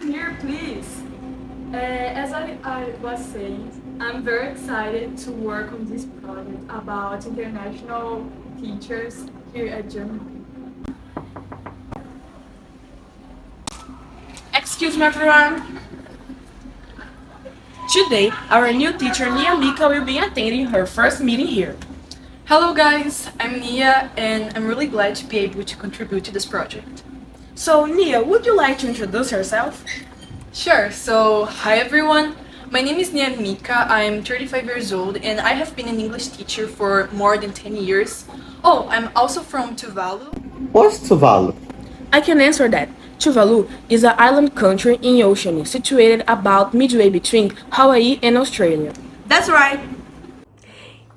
Here, please. As I was saying, I'm very excited to work on this project about international teachers here at Germany. Excuse me, everyone. Today, our new teacher, Nia Mika, will be attending her first meeting here. Hello guys, I'm Nia and I'm really glad to be able to contribute to this project. So, Nia, would you like to introduce yourself? Sure, so hi everyone. My name is Nia Mika, I'm 35 years old and I have been an English teacher for more than 10 years. Oh, I'm also from Tuvalu. What's Tuvalu? I can answer that. Tuvalu is an island country in Oceania, situated about midway between Hawaii and Australia. That's right.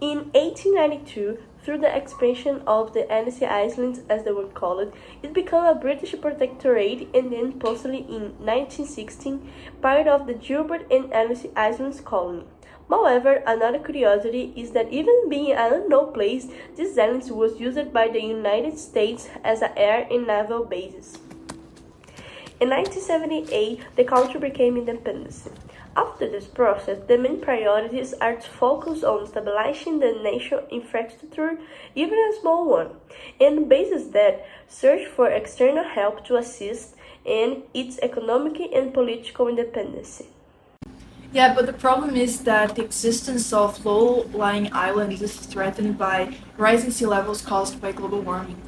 In 1892, through the expansion of the Annecy Islands, as they were called, it became a British protectorate and then possibly in 1916 part of the Gilbert and Annecy Islands colony. However, another curiosity is that even being an unknown place, this island was used by the United States as an air and naval basis. In 1978, the country became independent. After this process, the main priorities are to focus on stabilizing the national infrastructure, even a small one, and basis that search for external help to assist in its economic and political independence. Yeah, but the problem is that the existence of low-lying islands is threatened by rising sea levels caused by global warming.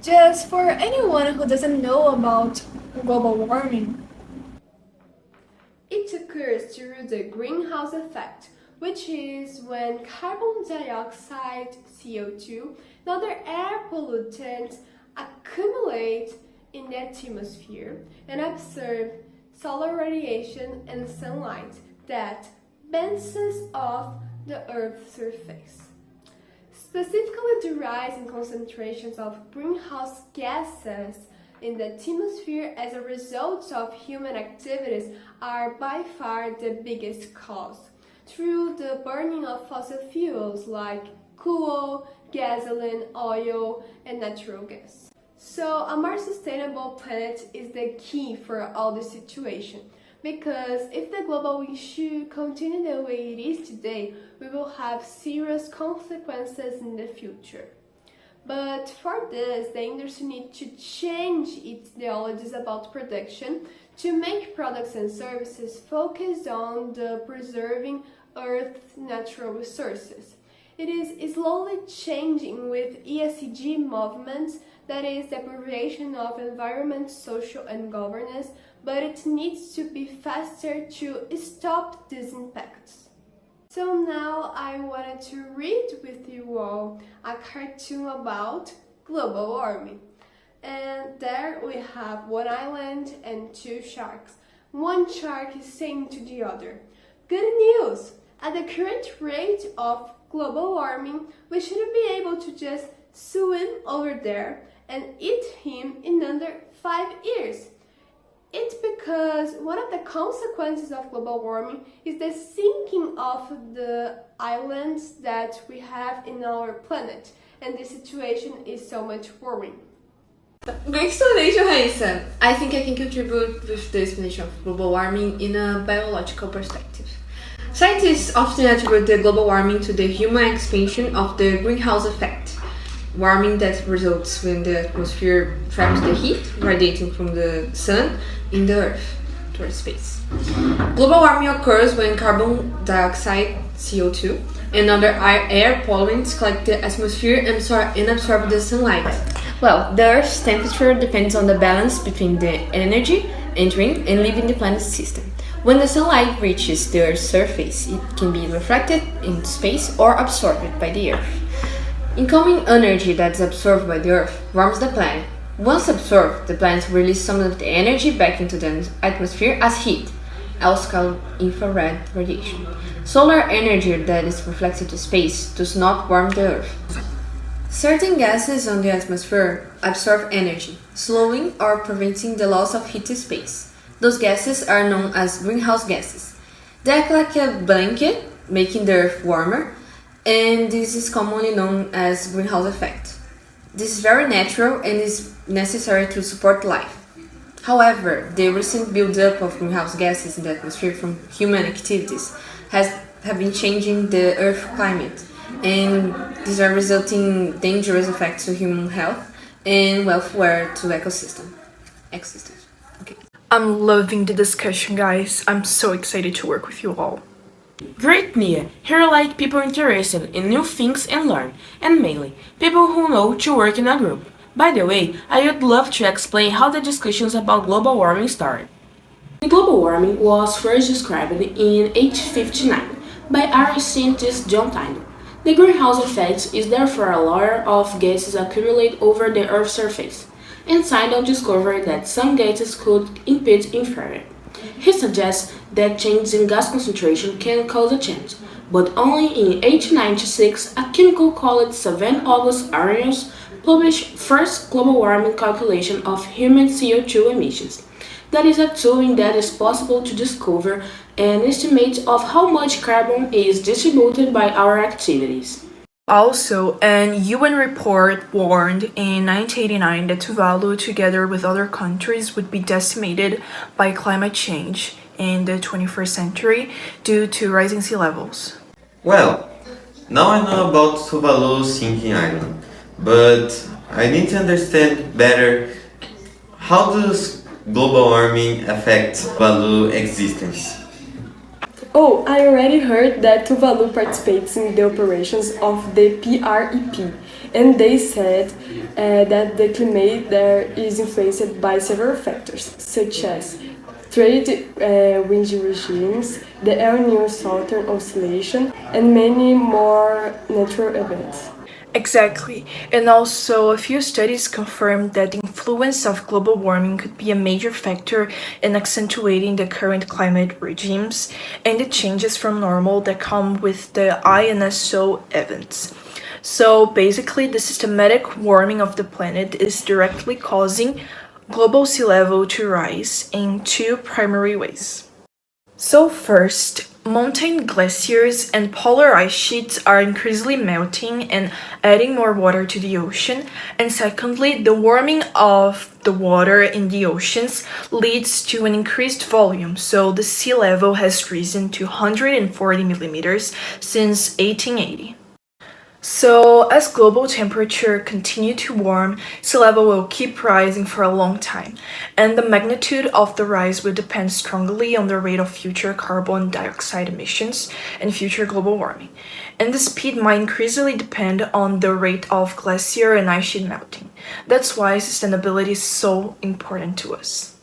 Just for anyone who doesn't know about global warming, it occurs through the greenhouse effect, which is when carbon dioxide, CO2, and other air pollutants accumulate in the atmosphere and absorb solar radiation and sunlight that bounces off the Earth's surface. Specifically, the rise in concentrations of greenhouse gases in the atmosphere as a result of human activities are by far the biggest cause, through the burning of fossil fuels like coal, gasoline, oil, and natural gas. So a more sustainable planet is the key for all this situation, because if the global issue continues the way it is today, we will have serious consequences in the future. But for this, the industry needs to change its ideologies about production to make products and services focused on the preserving Earth's natural resources. It is slowly changing with ESG movements, that is the abbreviation of environment, social and governance, but it needs to be faster to stop these impacts. So now I wanted to read with you all a cartoon about global warming. And there we have one island and two sharks. One shark is saying to the other, "Good news! At the current rate of global warming, we should be able to just swim over there and eat him in under 5 years. It's because one of the consequences of global warming is the sinking of the islands that we have in our planet, and the situation is so much worrying. Great explanation, Raissa. I think I can contribute with the explanation of global warming in a biological perspective. Scientists often attribute the global warming to the human expansion of the greenhouse effect, warming that results when the atmosphere traps the heat radiating from the sun in the earth towards space. Global warming occurs when carbon dioxide, CO2, and other air pollutants collect the atmosphere and absorb the sunlight. Well, the Earth's temperature depends on the balance between the energy entering and leaving the planet's system. When the sunlight reaches the Earth's surface, it can be reflected into space or absorbed by the Earth. Incoming energy that's absorbed by the Earth warms the planet. Once absorbed, the planet releases some of the energy back into the atmosphere as heat, also called infrared radiation. Solar energy that is reflected to space does not warm the Earth. Certain gases on the atmosphere absorb energy, slowing or preventing the loss of heat to space. Those gases are known as greenhouse gases. They act like a blanket, making the Earth warmer, and this is commonly known as greenhouse effect. This is very natural and is necessary to support life. However, the recent buildup of greenhouse gases in the atmosphere from human activities have been changing the Earth's climate, and these are resulting dangerous effects to human health and welfare to ecosystems. Okay. I'm loving the discussion, guys. I'm so excited to work with you all. Great, Nia! Here I like people interested in new things and learn, and mainly, people who know to work in a group. By the way, I would love to explain how the discussions about global warming started. Global warming was first described in 1859 by Irish scientist John Tyndall. The greenhouse effect is therefore a layer of gases accumulate over the Earth's surface, and Tyndall discovered that some gases could impede infrared. He suggests that changes in gas concentration can cause a change, but only in 1896 a chemical called 7 August Arrhenius published first global warming calculation of human CO2 emissions. That is a tool in that it's possible to discover an estimate of how much carbon is distributed by our activities. Also, an UN report warned in 1989 that Tuvalu, together with other countries, would be decimated by climate change in the 21st century due to rising sea levels. Well, now I know about Tuvalu sinking island, but I need to understand better how does global warming affect Tuvalu existence. Oh, I already heard that Tuvalu participates in the operations of the PREP, and they said that the climate there is influenced by several factors, such as trade wind regimes, the El Niño Southern Oscillation, and many more natural events. Exactly, and also a few studies confirmed that the influence of global warming could be a major factor in accentuating the current climate regimes and the changes from normal that come with the INSO events. So basically, the systematic warming of the planet is directly causing global sea level to rise in two primary ways. So first, mountain glaciers and polar ice sheets are increasingly melting and adding more water to the ocean. And secondly, the warming of the water in the oceans leads to an increased volume. So the sea level has risen to 140 millimeters since 1880. So, as global temperature continue to warm, sea level will keep rising for a long time, and the magnitude of the rise will depend strongly on the rate of future carbon dioxide emissions and future global warming. And the speed might increasingly depend on the rate of glacier and ice sheet melting. That's why sustainability is so important to us.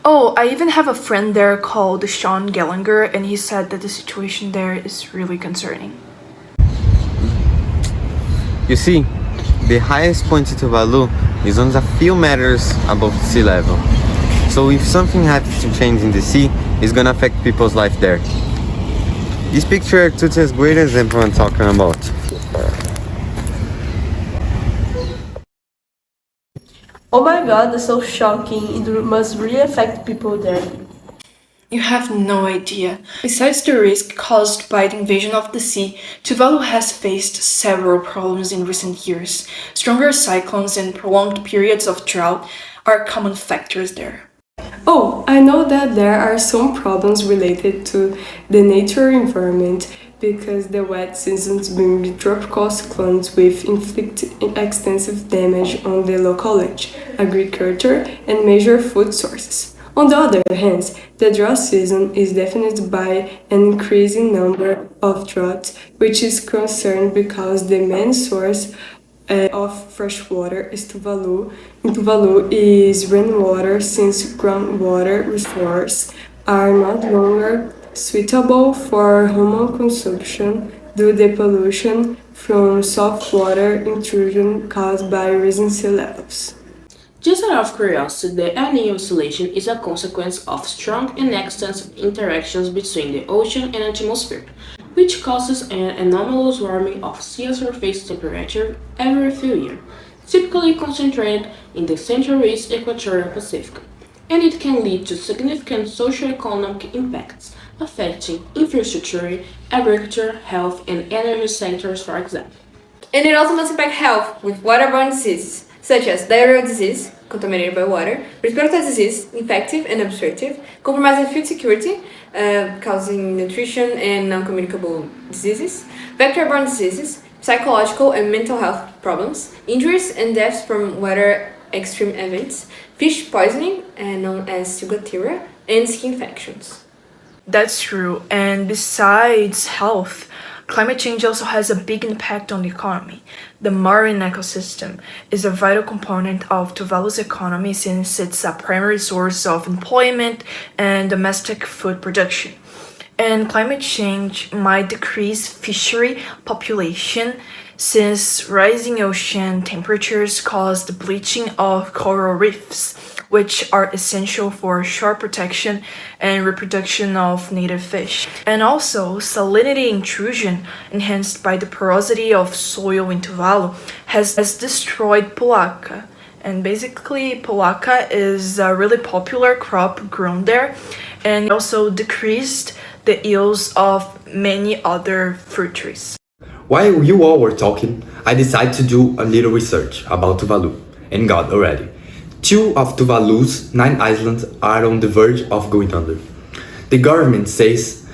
Oh, I even have a friend there called Sean Gallagher, and he said that the situation there is really concerning. You see, the highest point in Tuvalu is only a few meters above sea level. So if something happens to change in the sea, it's gonna affect people's life there. This picture is a great example I'm talking about. Oh my god, that's so shocking. It must really affect people there. You have no idea. Besides the risk caused by the invasion of the sea, Tuvalu has faced several problems in recent years. Stronger cyclones and prolonged periods of drought are common factors there. Oh, I know that there are some problems related to the nature environment because the wet seasons bring tropical cyclones which inflict extensive damage on the local land, agriculture, and major food sources. On the other hand, the drought season is defined by an increasing number of droughts, which is concerned because the main source of fresh water is Tuvalu. In Tuvalu is rainwater since groundwater reservoirs are not longer suitable for human consumption due to the pollution from saltwater intrusion caused by rising sea levels. Just out of curiosity, the El Niño oscillation is a consequence of strong and extensive interactions between the ocean and atmosphere, which causes an anomalous warming of sea surface temperature every few years, typically concentrated in the Central-East Equatorial Pacific, and it can lead to significant socio-economic impacts, affecting infrastructure, agriculture, health, and energy sectors, for example. And it also must impact health with waterborne diseases, such as diarrheal disease, contaminated by water, respiratory disease, infective and obstructive, compromising food security, causing nutrition and non-communicable diseases, vector-borne diseases, psychological and mental health problems, injuries and deaths from weather extreme events, fish poisoning, known as ciguatera, and skin infections. That's true, and besides health, climate change also has a big impact on the economy. The marine ecosystem is a vital component of Tuvalu's economy since it's a primary source of employment and domestic food production. And climate change might decrease fishery population since rising ocean temperatures cause the bleaching of coral reefs, which are essential for shore protection and reproduction of native fish. And also, salinity intrusion, enhanced by the porosity of soil in Tuvalu, has destroyed polaca. And basically, polaca is a really popular crop grown there, and also decreased the yields of many other fruit trees. While you all were talking, I decided to do a little research about Tuvalu, and got already. 2 of Tuvalu's 9 islands are on the verge of going under. The government says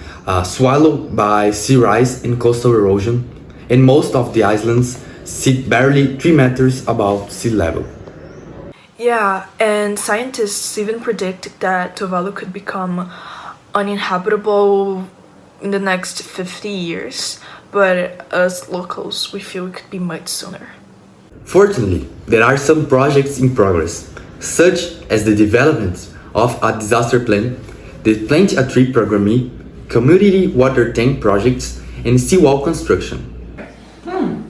swallowed by sea rise and coastal erosion, and most of the islands sit barely 3 meters above sea level. Yeah, and scientists even predict that Tuvalu could become uninhabitable in the next 50 years, but as locals, we feel it could be much sooner. Fortunately, there are some projects in progress, such as the development of a disaster plan, the Plant a Tree program, community water tank projects, and seawall construction.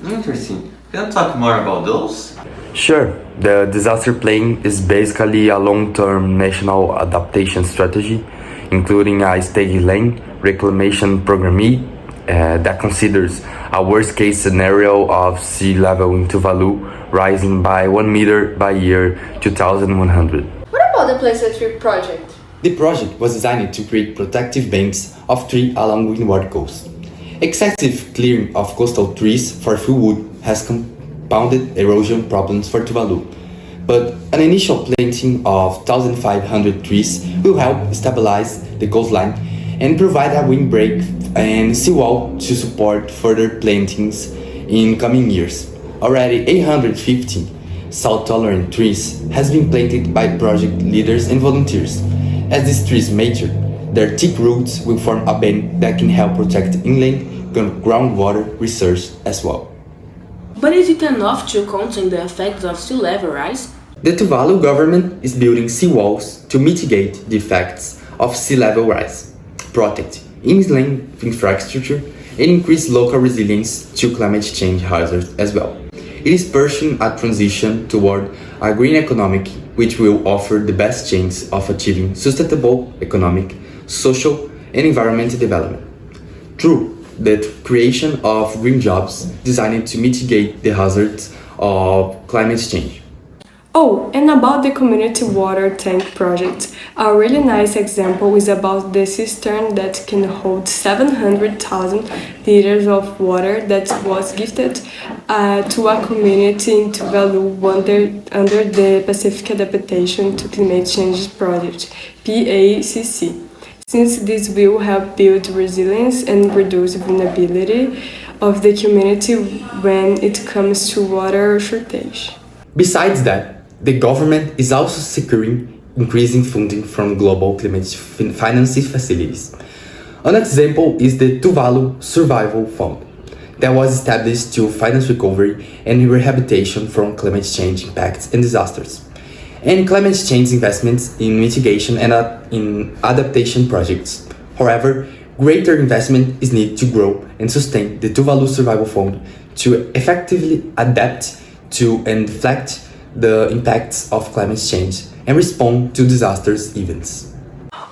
Interesting. Can you talk more about those? Sure. The disaster plan is basically a long-term national adaptation strategy, including a stage lane reclamation program that considers a worst-case scenario of sea level in Tuvalu rising by 1 meter by year 2100. What about the Plant a Tree project? The project was designed to create protective banks of trees along windward coast. Excessive clearing of coastal trees for fuel wood has compounded erosion problems for Tuvalu, but an initial planting of 1,500 trees will help stabilize the coastline and provide a windbreak and seawall to support further plantings in coming years. Already 850 salt-tolerant trees has been planted by project leaders and volunteers. As these trees mature, their thick roots will form a band that can help protect inland groundwater research as well. But is it enough to contain the effects of sea level rise? The Tuvalu government is building seawalls to mitigate the effects of sea level rise, protect inland infrastructure, and increase local resilience to climate change hazards as well. It is pursuing a transition toward a green economic which will offer the best chance of achieving sustainable economic, social, and environmental development through the creation of green jobs designed to mitigate the hazards of climate change. Oh, and about the community water tank project, a really nice example is about the cistern that can hold 700,000 liters of water that was gifted to a community in Tuvalu under the Pacific Adaptation to Climate Change Project, PACC. Since this will help build resilience and reduce vulnerability of the community when it comes to water shortage. Besides that, the government is also securing increasing funding from global climate financing facilities. An example is the Tuvalu Survival Fund that was established to finance recovery and rehabilitation from climate change impacts and disasters, and climate change investments in mitigation and in adaptation projects. However, greater investment is needed to grow and sustain the Tuvalu Survival Fund to effectively adapt to and deflect the impacts of climate change and respond to disasters events.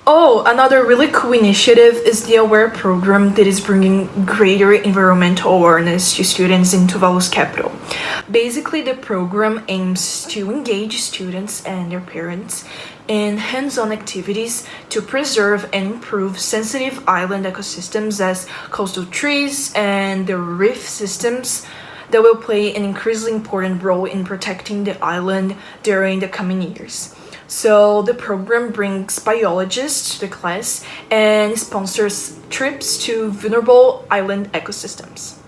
Oh, another really cool initiative is the AWARE program that is bringing greater environmental awareness to students in Tuvalu's capital. Basically, the program aims to engage students and their parents in hands-on activities to preserve and improve sensitive island ecosystems as coastal trees and the reef systems that will play an increasingly important role in protecting the island during the coming years. So the program brings biologists to the class and sponsors trips to vulnerable island ecosystems.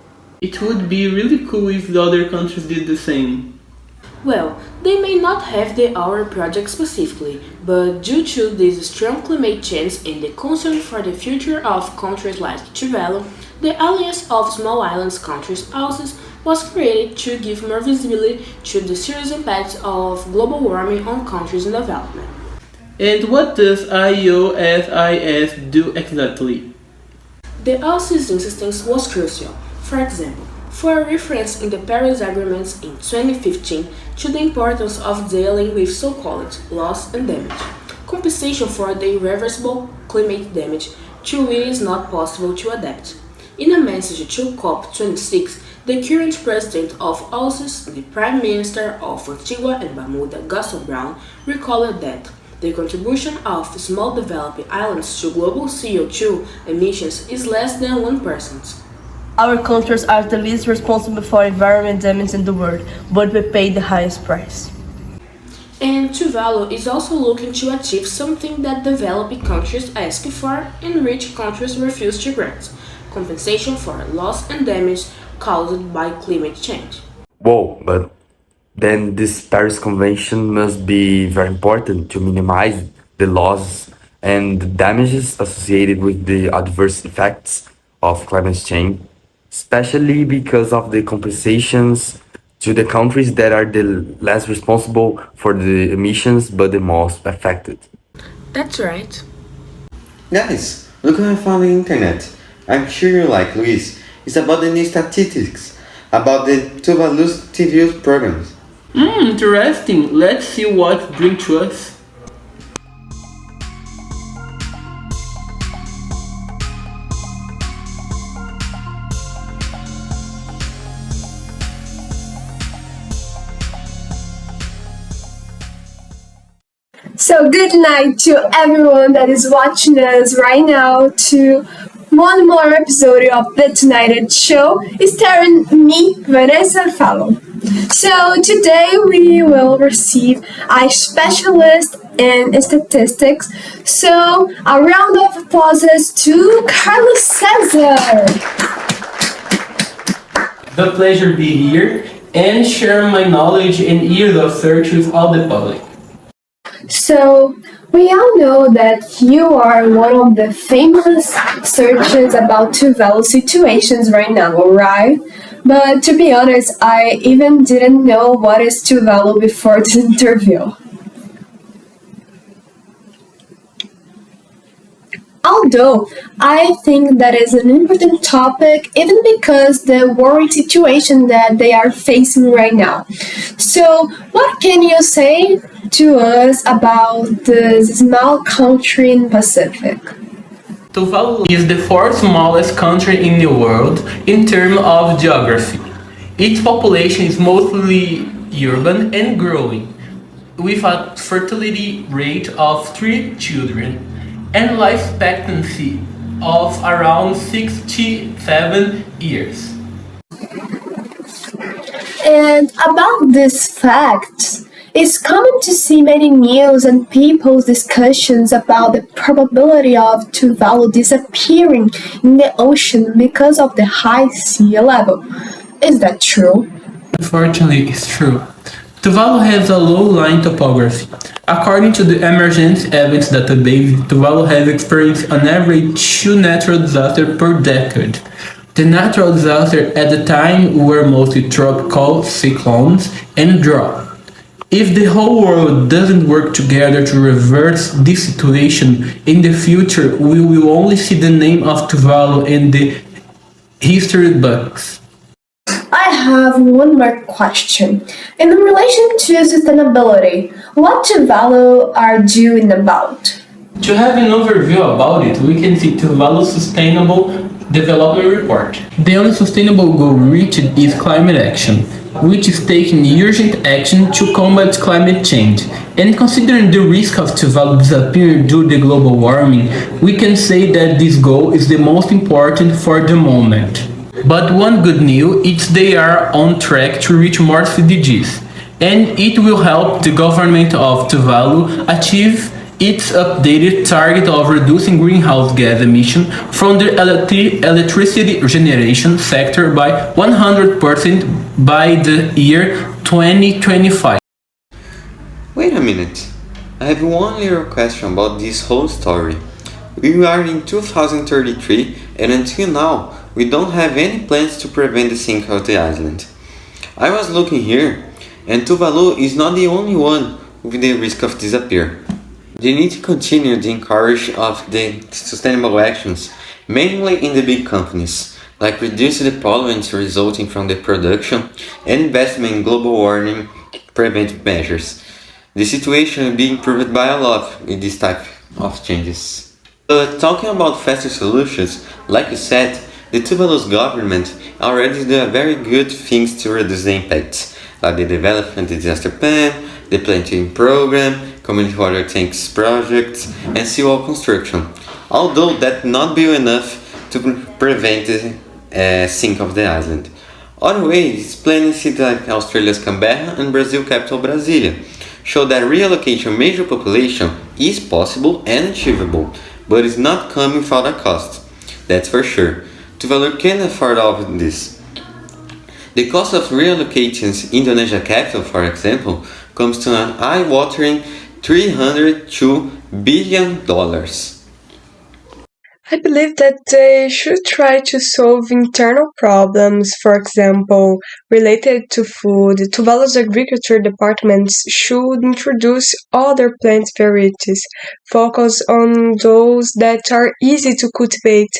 It would be really cool if the other countries did the same. Well, they may not have the our project specifically, but due to this strong climate change and the concern for the future of countries like Tuvalu, the Alliance of Small Islands Countries ALCES was created to give more visibility to the serious impacts of global warming on countries in development. And what does IOSIS do exactly? The ALCES insistence was crucial. For example, for reference in the Paris Agreements in 2015 to the importance of dealing with so-called loss and damage, compensation for the irreversible climate damage to which it is not possible to adapt. In a message to COP26, the current president of ALCES, the Prime Minister of Antigua and Bermuda, Gaston Brown, recalled that the contribution of small developing islands to global CO2 emissions is less than 1%. Our countries are the least responsible for environment damage in the world, but we pay the highest price. And Tuvalu is also looking to achieve something that developing countries ask for and rich countries refuse to grant: compensation for loss and damage caused by climate change. Whoa, but then this Paris Convention must be very important to minimize the loss and the damages associated with the adverse effects of climate change, especially because of the compensations to the countries that are the less responsible for the emissions but the most affected. That's right. Guys, look what I found on the internet. I'm sure you like Luis. It's about the new statistics about the Tuvalu's TV programs. Interesting. Let's see what brings to us. So good night to everyone that is watching us right now to one more episode of the Tonight Show starring me, Vanessa Fallow. So today we will receive a specialist in statistics. So a round of applause to Carlos Cesar. The pleasure be here and share my knowledge and years of search with all the public. So, we all know that you are one of the famous searches about Tuvalu situations right now, right? But to be honest, I even didn't know what is Tuvalu before this interview. Although I think that is an important topic, even because the worrying situation that they are facing right now. So, what can you say to us about this small country in Pacific? Tuvalu is the fourth smallest country in the world in terms of geography. Its population is mostly urban and growing, with a fertility rate of 3 children and life expectancy of around 67 years. And about these facts, it's common to see many news and people's discussions about the probability of Tuvalu disappearing in the ocean because of the high sea level. Is that true? Unfortunately, it's true. Tuvalu has a low-lying topography. According to the Emergency Events Database, Tuvalu has experienced an average 2 natural disasters per decade. The natural disasters at the time were mostly tropical cyclones and drought. If the whole world doesn't work together to reverse this situation, in the future we will only see the name of Tuvalu in the history books. I have one more question. In relation to sustainability, what Tuvalu are doing about? To have an overview about it, we can see Tuvalu's Sustainable Development Report. The only sustainable goal reached is climate action, which is taking urgent action to combat climate change. And considering the risk of Tuvalu disappearing due to global warming, we can say that this goal is the most important for the moment. But one good news is they are on track to reach more CDGs, and it will help the government of Tuvalu achieve its updated target of reducing greenhouse gas emissions from the electricity generation sector by 100% by the year 2025. Wait a minute. I have one little question about this whole story. We are in 2033 and until now we don't have any plans to prevent the sinking of the island. I was looking here and Tuvalu is not the only one with the risk of disappear. They need to continue the encourage of the sustainable actions, mainly in the big companies, like reduce the pollutants resulting from the production and investment in global warming preventive measures. The situation will be improved by a lot with this type of changes. But talking about faster solutions, like you said, the Tuvalu's government already did very good things to reduce the impacts, like the development of the disaster plan, the planting program, community water tanks projects, and seawall construction. Although that not be enough to prevent the sink of the island. Other ways, planning cities like Australia's Canberra and Brazil capital Brasilia show that reallocation of major population is possible and achievable, but is not coming without a cost. That's for sure. Tuvalu can afford all of this. The cost of reallocating Indonesia capital, for example, comes to an eye-watering $302 billion. I believe that they should try to solve internal problems, for example, related to food. Tuvalu's agriculture departments should introduce other plant varieties, focus on those that are easy to cultivate,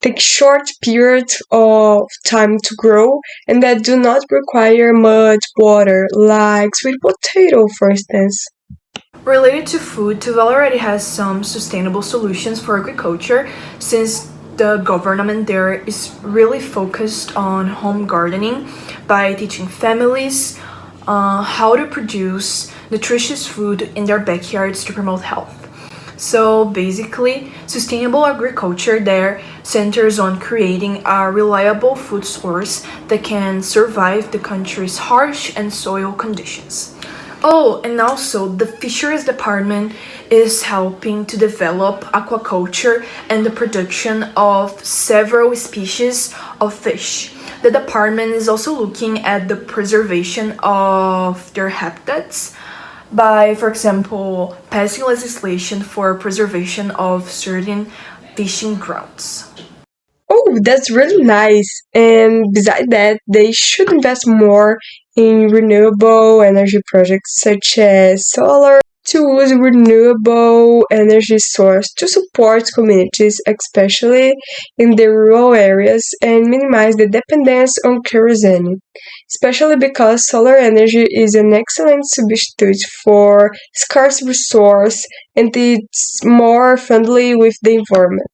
take short periods of time to grow, and that do not require much water, like sweet potato, for instance. Related to food, Tuvalu already has some sustainable solutions for agriculture since the government there is really focused on home gardening by teaching families how to produce nutritious food in their backyards to promote health. So basically, sustainable agriculture there centers on creating a reliable food source that can survive the country's harsh and soil conditions. Oh, and also the fisheries department is helping to develop aquaculture and the production of several species of fish. The department is also looking at the preservation of their habitats by, for example, passing legislation for preservation of certain fishing grounds. Oh, that's really nice. And besides that, they should invest more in renewable energy projects such as solar to use renewable energy source to support communities, especially in the rural areas, and minimize the dependence on kerosene, especially because solar energy is an excellent substitute for scarce resource and it's more friendly with the environment.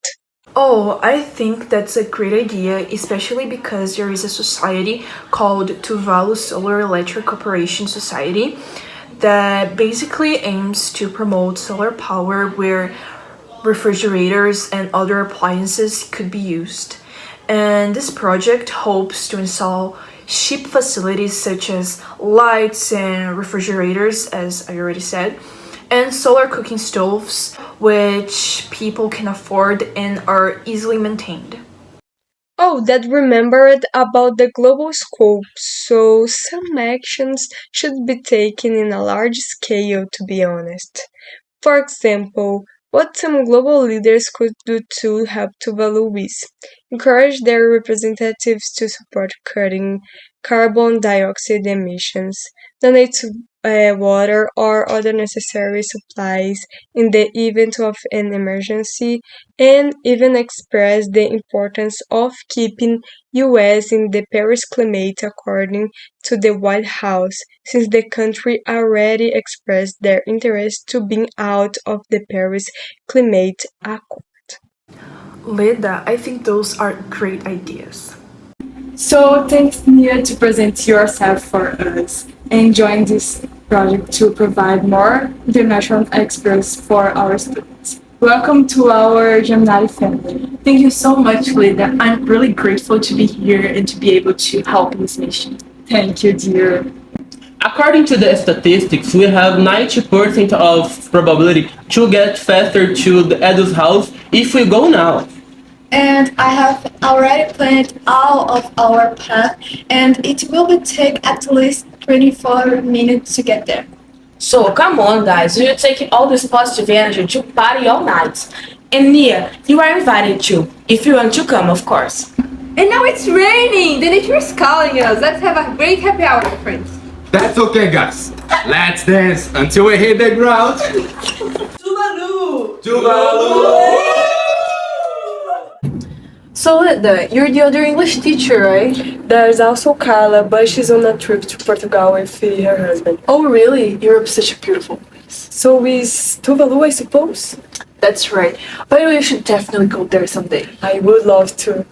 Oh, I think that's a great idea, especially because there is a society called Tuvalu Solar Electric Corporation Society that basically aims to promote solar power where refrigerators and other appliances could be used. And this project hopes to install cheap facilities such as lights and refrigerators, as I already said, and solar cooking stoves, which people can afford and are easily maintained. Oh, that remembered about the global scope, so some actions should be taken in a large scale, to be honest. For example, what some global leaders could do to help Tuvalu is encourage their representatives to support cutting carbon dioxide emissions, donate water or other necessary supplies in the event of an emergency, and even express the importance of keeping US in the Paris climate according to the White House, since the country already expressed their interest to being out of the Paris Climate Accord. Leda, I think those are great ideas. So thanks, Nia, to present yourself for us and join this project to provide more international experts for our students. Welcome to our Gemini family. Thank you so much, Linda. I'm really grateful to be here and to be able to help in this mission. Thank you, dear. According to the statistics, we have 90% of probability to get faster to the Edu's house if we go now. And I have already planned all of our path, and it will be take at least 24 minutes to get there. So come on, guys, we're taking all this positive energy to party all night. And Nia, you are invited too, if you want to come, of course. And now it's raining! The nature is calling us. Let's have a great happy hour, friends. That's okay, guys. Let's dance until we hit the ground. Tuvalu! Tuvalu! So, Linda, you're the other English teacher, right? There's also Carla, but she's on a trip to Portugal with her husband. Oh, really? Europe's such a beautiful place. So is Tuvalu, I suppose? That's right. By the way, you should definitely go there someday. I would love to.